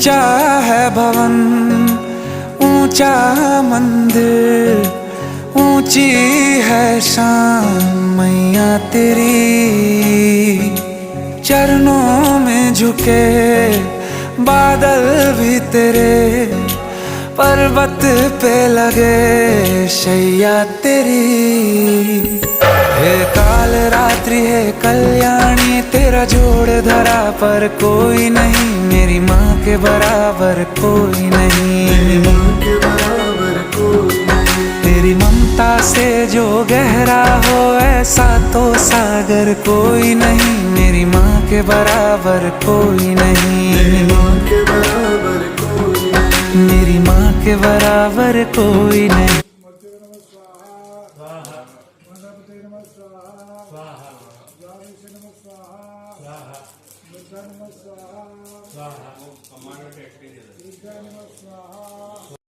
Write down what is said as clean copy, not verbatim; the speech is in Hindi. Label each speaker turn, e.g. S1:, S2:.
S1: ऊंचा है भवन, ऊंचा मंदिर, ऊंची है शान मैया तेरी। चरणों में झुके बादल भी तेरे, पर्वत पे लगे शैया तेरी। हे काल रात्रि है कल्याणी, तेरा जोड़ धरा पर कोई नहीं, मेरी माँ के बराबर कोई नहीं, मेरी माँ के बराबर कोई नहीं। तेरी ममता से जो गहरा हो ऐसा तो सागर कोई नहीं, मेरी माँ के बराबर कोई नहीं, मेरी माँ के बराबर कोई नहीं, मेरी माँ के बराबर कोई नहीं। स्वाहा